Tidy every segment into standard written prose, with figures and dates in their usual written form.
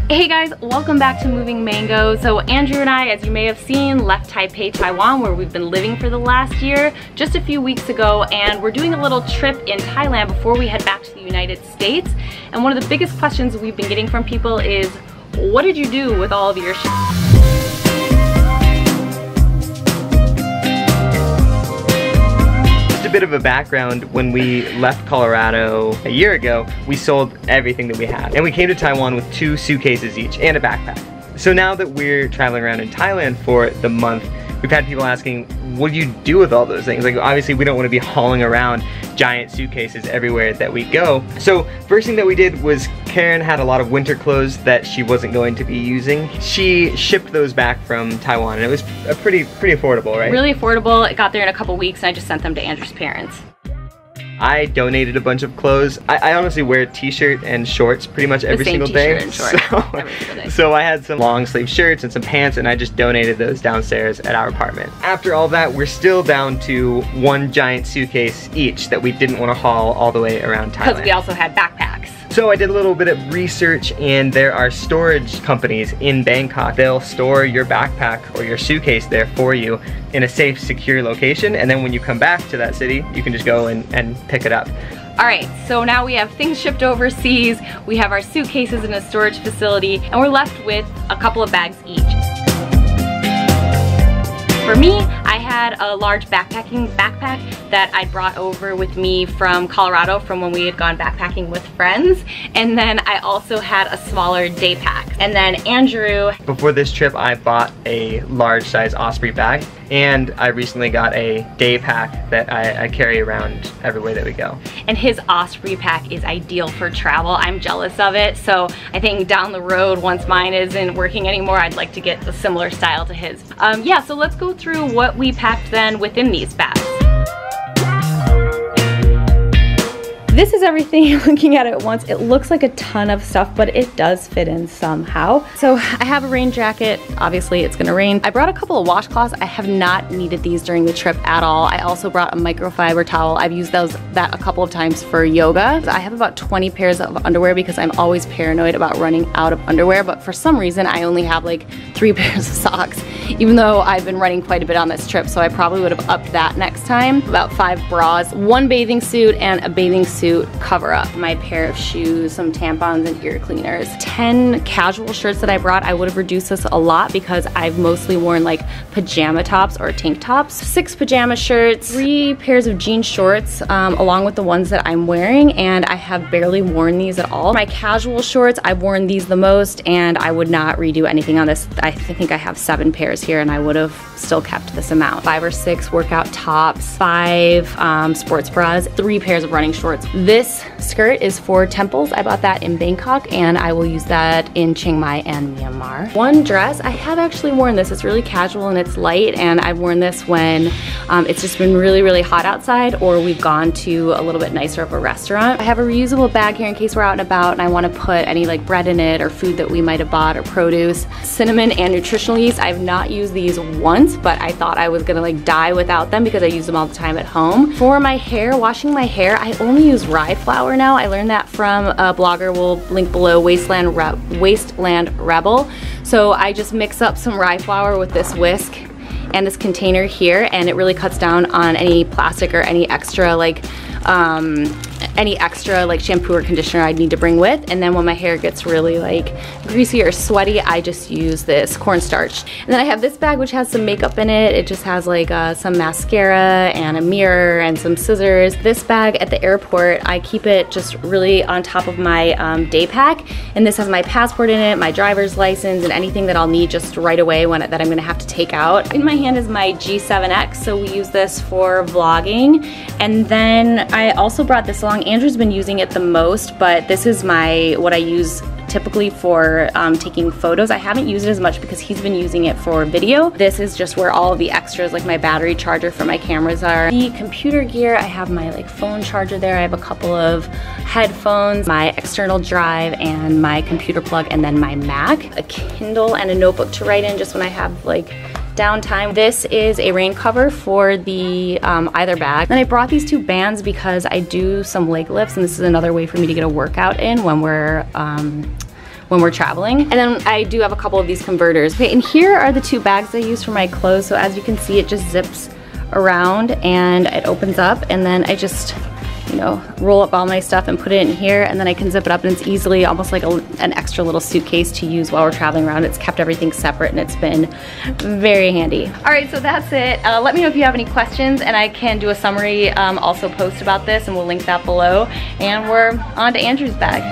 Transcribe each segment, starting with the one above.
Hey guys, welcome back to Moving Mango. So Andrew and I, as you may have seen, left Taipei, Taiwan, where we've been living for the last year, just a few weeks ago, and we're doing a little trip in Thailand before we head back to the United States. And one of the biggest questions we've been getting from people is, what did you do with all of your shit? A bit of a background, when we left Colorado a year ago, we sold everything that we had. And we came to Taiwan with 2 suitcases each and a backpack. So now that we're traveling around in Thailand for the month, we've had people asking, what do you do with all those things? Like, obviously we don't want to be hauling around giant suitcases everywhere that we go. So first thing that we did was Karen had a lot of winter clothes that she wasn't going to be using. She shipped those back from Taiwan, and it was pretty affordable, right? Really affordable. It got there in a couple weeks, and I just sent them to Andrew's parents. I donated a bunch of clothes. I honestly wear a t-shirt and shorts pretty much every single day. And shorts every single day. So I had some long sleeve shirts and some pants, and I just donated those downstairs at our apartment. After all that, we're still down to 1 giant suitcase each that we didn't want to haul all the way around Thailand. Because we also had backpacks. So I did a little bit of research, and there are storage companies in Bangkok. They'll store your backpack or your suitcase there for you in a safe, secure location, and then when you come back to that city, you can just go and pick it up. All right, so now we have things shipped overseas, we have our suitcases in a storage facility, and we're left with a couple of bags each. For me, I had a large backpack that I brought over with me from Colorado from when we had gone backpacking with friends. And then I also had a smaller day pack. And then Andrew... Before this trip, I bought a large size Osprey bag, and I recently got a day pack that I carry around everywhere that we go. And his Osprey pack is ideal for travel. I'm jealous of it, so I think down the road, once mine isn't working anymore, I'd like to get a similar style to his. Yeah, so let's go through what we packed then within these bags. This is everything. Looking at it once, it looks like a ton of stuff, but it does fit in somehow. So I have a rain jacket. Obviously it's gonna rain. I brought a couple of washcloths. I have not needed these during the trip at all. I also brought a microfiber towel. I've used that a couple of times for yoga. I have about 20 pairs of underwear because I'm always paranoid about running out of underwear, but for some reason I only have like 3 pairs of socks, even though I've been running quite a bit on this trip, so I probably would have upped that next time. About 5 bras, 1 bathing suit, and a bathing suit cover up. My pair of shoes, some tampons, and ear cleaners. 10 casual shirts that I brought. I would have reduced this a lot because I've mostly worn like pajama tops or tank tops. 6 pajama shirts, 3 pairs of jean shorts, along with the ones that I'm wearing, and I have barely worn these at all. My casual shorts, I've worn these the most, and I would not redo anything on this. I think I have 7 pairs here, and I would have still kept this amount. 5 or 6 workout tops, 5 sports bras, 3 pairs of running shorts. This skirt is for temples. I bought that in Bangkok, and I will use that in Chiang Mai and Myanmar. 1 dress, I have actually worn this. It's really casual and it's light, and I've worn this when it's just been really hot outside, or we've gone to a little bit nicer of a restaurant. I have a reusable bag here in case we're out and about and I want to put any like bread in it or food that we might have bought or produce. Cinnamon and nutritional yeast. I've not used these once, but I thought I was gonna like die without them because I use them all the time at home. For my hair, washing my hair, I only use rye flour now. I learned that from a blogger, we'll link below, Wasteland Rebel. So I just mix up some rye flour with this whisk and this container here, and it really cuts down on any plastic or any extra shampoo or conditioner I'd need to bring with. And then when my hair gets really like greasy or sweaty, I just use this cornstarch. And then I have this bag which has some makeup in it. It just has like some mascara and a mirror and some scissors. This bag at the airport, I keep it just really on top of my day pack. And this has my passport in it, my driver's license, and anything that I'll need just right away that I'm gonna have to take out. In my hand is my G7X, so we use this for vlogging. And then I also brought this along. Andrew's been using it the most, but this is what I use typically for taking photos. I haven't used it as much because he's been using it for video. This is just where all of the extras, like my battery charger for my cameras, are. The computer gear, I have my like phone charger there. I have a couple of headphones, my external drive, and my computer plug, and then my Mac. A Kindle and a notebook to write in just when I have like downtime. This is a rain cover for the either bag. Then I brought these 2 bands because I do some leg lifts, and this is another way for me to get a workout in when we're when we're traveling. And then I do have a couple of these converters. Okay, and here are the 2 bags I use for my clothes. So as you can see, it just zips around and it opens up, and then I just, you know, roll up all my stuff and put it in here, and then I can zip it up, and it's easily almost like an extra little suitcase to use while we're traveling around. It's kept everything separate and it's been very handy. All right, so that's it. Let me know if you have any questions, and I can do a summary, also post about this, and we'll link that below. And we're on to Andrew's bag.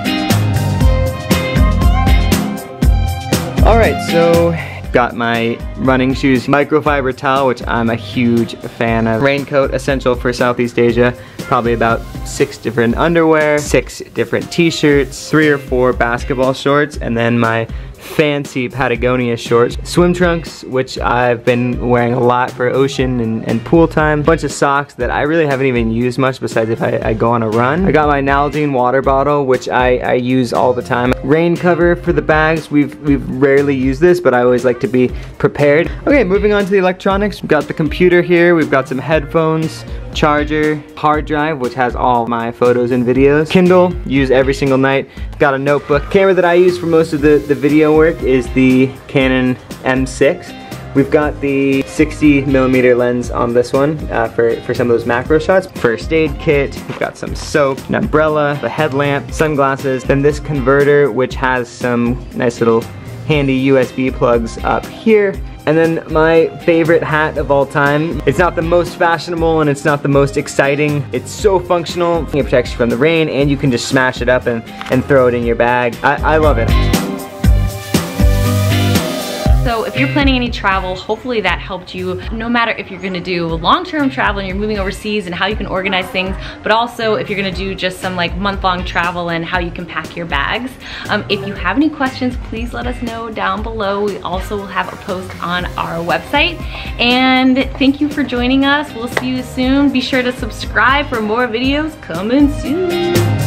All right, so got my running shoes, microfiber towel, which I'm a huge fan of. Raincoat, essential for Southeast Asia. Probably about 6 different underwear, 6 different t-shirts, 3 or 4 basketball shorts, and then my fancy Patagonia shorts. Swim trunks, which I've been wearing a lot for ocean and pool time. Bunch of socks that I really haven't even used much besides if I go on a run. I got my Nalgene water bottle, which I use all the time. Rain cover for the bags. We've rarely used this, but I always like to be prepared. Okay, moving on to the electronics. We've got the computer here. We've got some headphones, charger, hard drive, which has all my photos and videos. Kindle, use every single night. Got a notebook. Camera that I use for most of the video work is the Canon M6. We've got the 60mm lens on this one for some of those macro shots. First aid kit, we've got some soap, an umbrella, a headlamp, sunglasses, then this converter, which has some nice little handy USB plugs up here. And then my favorite hat of all time. It's not the most fashionable and it's not the most exciting. It's so functional. It protects you from the rain, and you can just smash it up and throw it in your bag. I love it. So if you're planning any travel, hopefully that helped you, no matter if you're gonna do long-term travel and you're moving overseas and how you can organize things, but also if you're gonna do just some like month-long travel and how you can pack your bags. If you have any questions, please let us know down below. We also will have a post on our website. And thank you for joining us. We'll see you soon. Be sure to subscribe for more videos coming soon.